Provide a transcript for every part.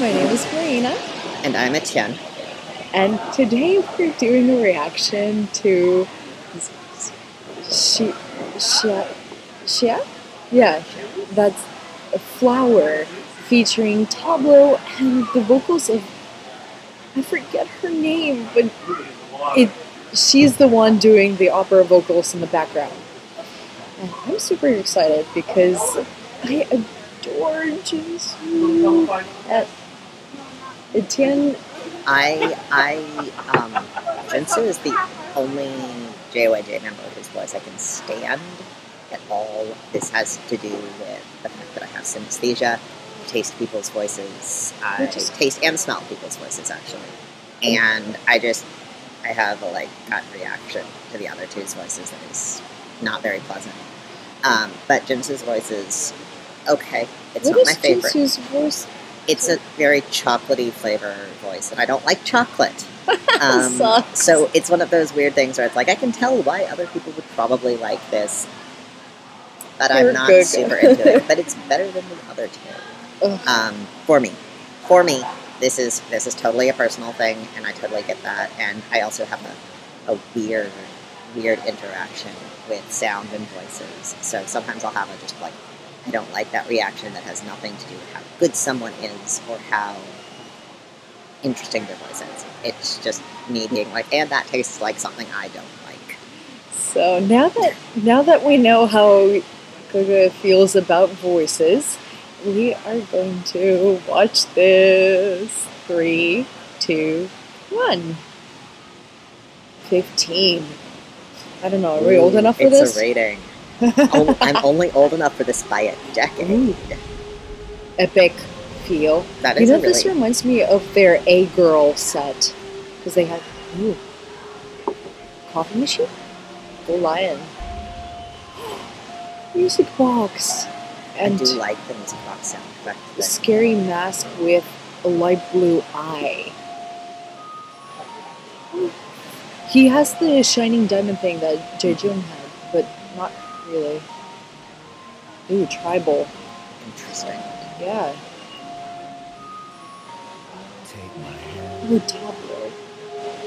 My name is Marina. And I'm Etienne. And today we're doing a reaction to Xia? Yeah, that's a flower featuring Tablo and the vocals of, I forget her name, but she's the one doing the opera vocals in the background. And I'm super excited because I adore Junsu. Etienne. Junsu is the only JYJ member whose voice I can stand at all. This has to do with the fact that I have synesthesia. I taste people's voices. I taste and smell people's voices, actually. And I have a gut reaction to the other two's voices that is not very pleasant. But Junsu's voice is okay. It's not my favorite. Junsu's voice? It's a very chocolatey flavor voice, and I don't like chocolate. So it's one of those weird things where it's like, I can tell why other people would probably like this, but I'm not super into it. But it's better than the other two. For me, this is totally a personal thing, and I totally get that. And I also have a weird interaction with sound and voices. So sometimes I'll have I don't like that reaction that has nothing to do with how good someone is or how interesting their voice is. It's just me being like, and that tastes like something I don't like. So now that we know how Gaga feels about voices, we are going to watch this. 3, 2, 1. 15. I don't know, are we old enough for this? It's a rating. I'm only old enough for this by a decade. Epic feel. That is this reminds me of their A-Girl set. Because they had... Ooh. Coffee machine? Go Lion. Music box. And I do like the music box sound effect. A scary mask with a light blue eye. He has the shining diamond thing that Jaejung had, but not really. Ooh, tribal. Interesting. Yeah. Ooh, Tablo.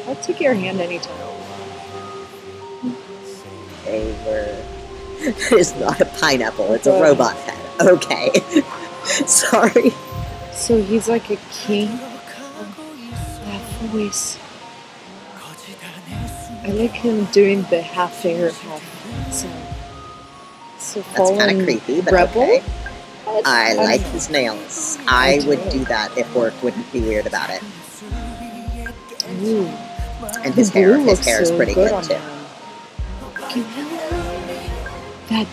I'll take your hand anytime. It is not a pineapple, it's a robot head. Okay. Sorry. So he's like a king of that voice. I like him doing the half air, half sound. So that's kind of creepy, but rebel? Okay. I like his nails. I would do that if work wouldn't be weird about it. Ooh. And his hair is pretty good too. That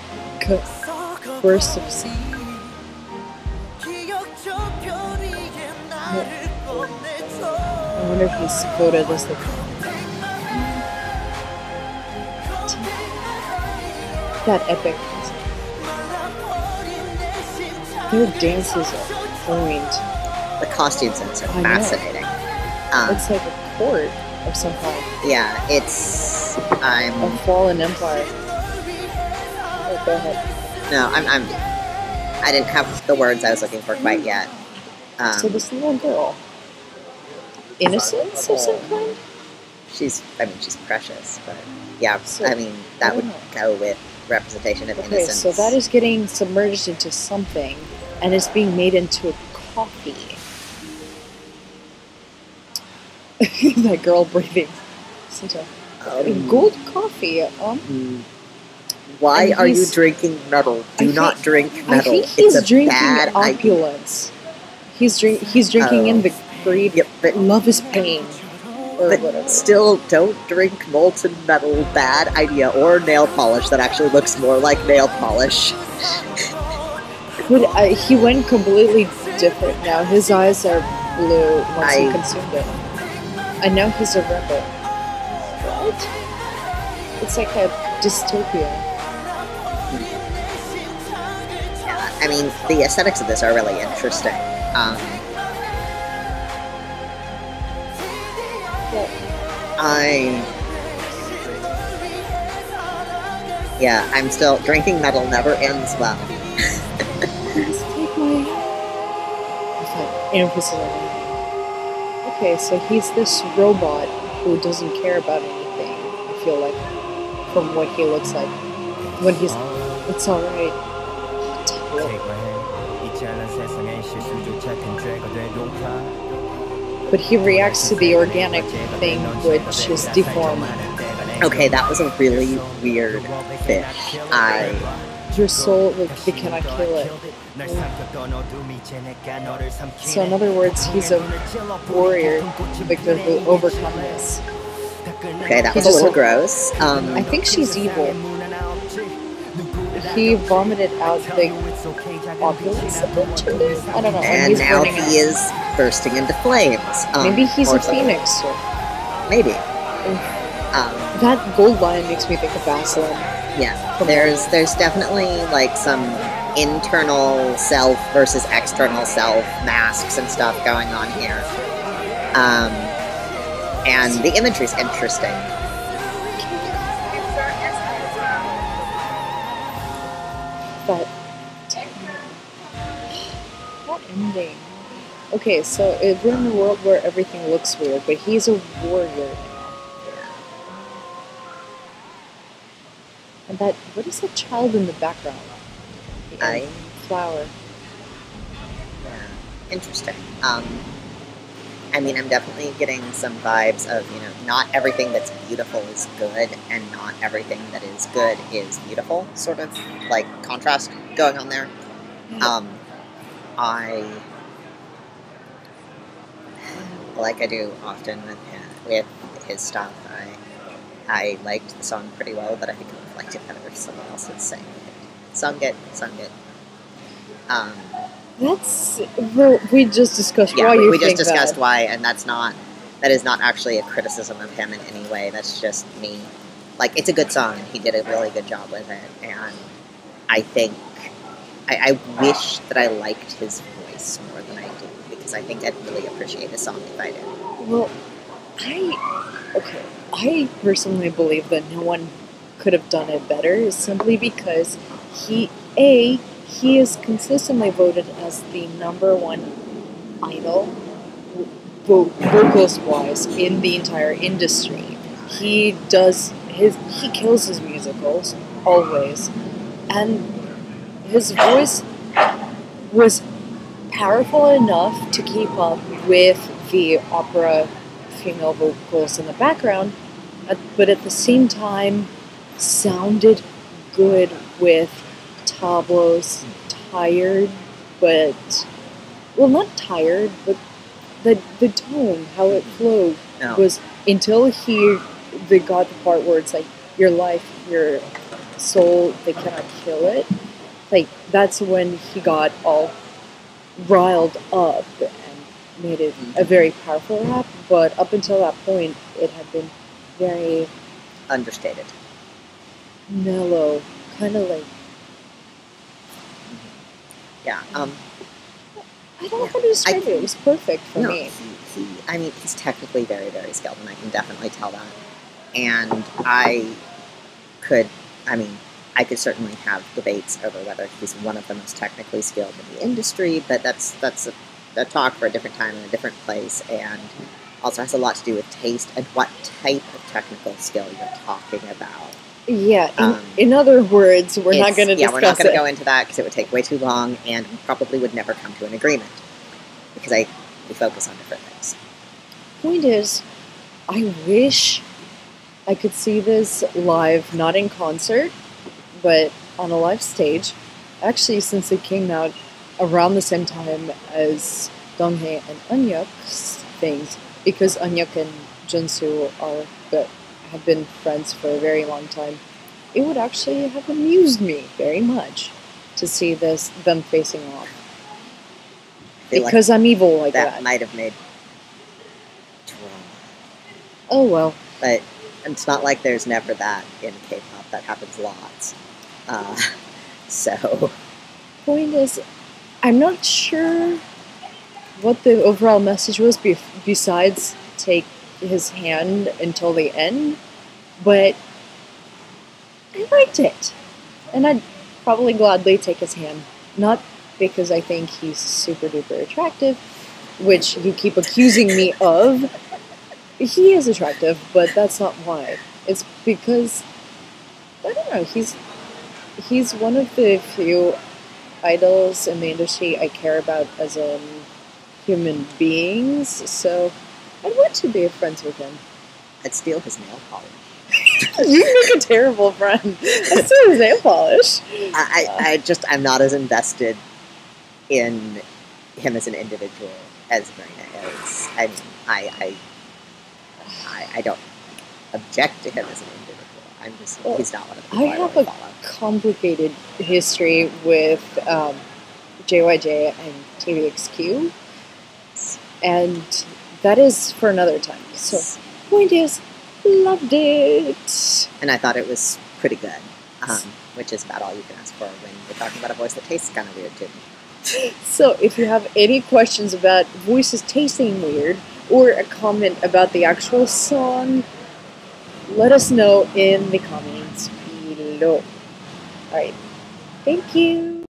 burst of sound. I wonder if he's quoted as the that epic. Their dances are point. The costume sense are fascinating. It's like a court of some kind. Yeah, it's a fallen empire. Oh, go ahead. No, I didn't have the words I was looking for quite yet. So this little girl, innocence of some kind. She's precious, but yeah, so, that would go with representation of innocence. So that is getting submerged into something, and it's being made into a coffee. That girl breathing such a gold coffee. Why are you drinking metal? Do not drink metal. I think he's drinking opulence. He's drinking in the greed. Yep, but love is pain. But whatever. Still, don't drink molten metal. Bad idea. Or nail polish that actually looks more like nail polish. But he went completely different now. His eyes are blue once he consumed it. And now he's a rebel. What? It's like a dystopia. Yeah, I mean, the aesthetics of this are really interesting. I'm still drinking metal never ends well. Please take my emphasis on hehe. Okay, so he's this robot who doesn't care about anything, I feel like, from what he looks like. When he's... It's alright. But he reacts to the organic thing, which is deformed. Okay, that was a really weird fish. Your soul, like, they cannot kill it. So in other words, he's a warrior because will overcome this. Okay, that was a little gross. I think she's evil. He vomited out the opulence of the chicken? I don't know. And now he is bursting into flames. Maybe he's a phoenix. Maybe. That gold line makes me think of Vaseline. Yeah, there's definitely like some internal self versus external self masks and stuff going on here. And the imagery's interesting. But what ending? Okay, so we're in a world where everything looks weird, but he's a warrior. And that, what is that child in the background? The flower. Yeah, interesting. I mean, I'm definitely getting some vibes of, not everything that's beautiful is good, and not everything that is good is beautiful, sort of, like, contrast going on there. Like I do often with his stuff, I liked the song pretty well, but I think I would have liked it better if someone else had sang it. Sung it. We just discussed why you think that. We just discussed why, and that is not actually a criticism of him in any way. That's just me. Like, it's a good song, and he did a really good job with it, and I think, I wish that I liked his voice more than I do, because I think I'd really appreciate the song if I did. Well, I personally believe that no one could have done it better, simply because he is consistently voted as the #1 idol, vocals-wise, in the entire industry. He kills his musicals, always, and his voice was powerful enough to keep up with the opera female vocals in the background, but at the same time sounded good with Tablo's tired, but, well, not tired, but the tone, how it flowed, was until they got the part where it's like, your life, your soul, they cannot kill it. Like, that's when he got all riled up and made it a very powerful rap, but up until that point, it had been very... understated. Mellow, kind of like... Yeah, I don't know how to describe it. It was perfect for me. He's technically very, very skilled, and I can definitely tell that. And I could certainly have debates over whether he's one of the most technically skilled in the industry, but that's a talk for a different time and a different place, and also has a lot to do with taste and what type of technical skill you're talking about. Yeah, in other words, we're not going to discuss it. Yeah, we're not going to go into that because it would take way too long, and we probably would never come to an agreement, because we focus on different things. Point is, I wish I could see this live, not in concert, but on a live stage. Actually, since it came out around the same time as Donghae and Eunhyuk's things, because Eunhyuk and Junsu have been friends for a very long time, it would actually have amused me very much to see them facing off. Because I'm evil like that. That might have made drama. Oh well. But it's not like there's never that in K-pop. That happens lots. So... Point is, I'm not sure what the overall message was besides take his hand until the end, but I liked it. And I'd probably gladly take his hand. Not because I think he's super duper attractive, which you keep accusing me of. He is attractive, but that's not why. It's because, I don't know, he's one of the few idols in the industry I care about as in human beings, so I'd want to be friends with him. I'd steal his nail polish. You make a terrible friend. I steal his nail polish. I'm not as invested in him as an individual as Marina is. I mean, I don't object to him as an individual. I'm just, he's not one of the people I have a complicated history with JYJ and TVXQ, and that is for another time. So, point is, loved it. And I thought it was pretty good, which is about all you can ask for when you're talking about a voice that tastes kind of weird too. So, if you have any questions about voices tasting weird, or a comment about the actual song, let us know in the comments below. Alright, thank you.